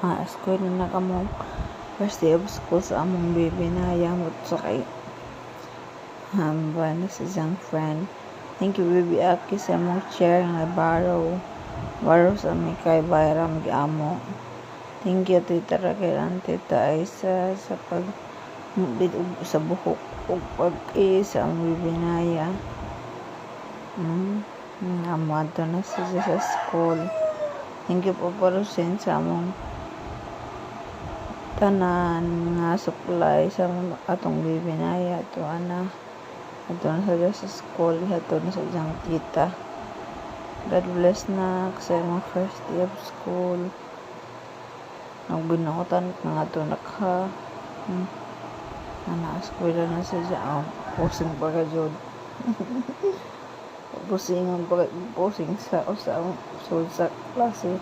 School na kamong first day of school sa among baby na yamot sa kay hamba na sa siyang friend. Thank you baby Aki sa mong chair nga baraw sa mi kay bayram giamo. Thank you tita Raquel and tita Aisa sa pag bidog sa buhok ug pag-sa among baby naya. Amo ato na siya sa school. Thank you po Parusin sa among tanan nga supply sa atong baby naya ato na sa school ato na sa diyang tita. God bless na sa mga first day of school. Nagbinakutan ng ato nakha na eskwela na sa diyang pusing pagkajod. Pusing sa klase.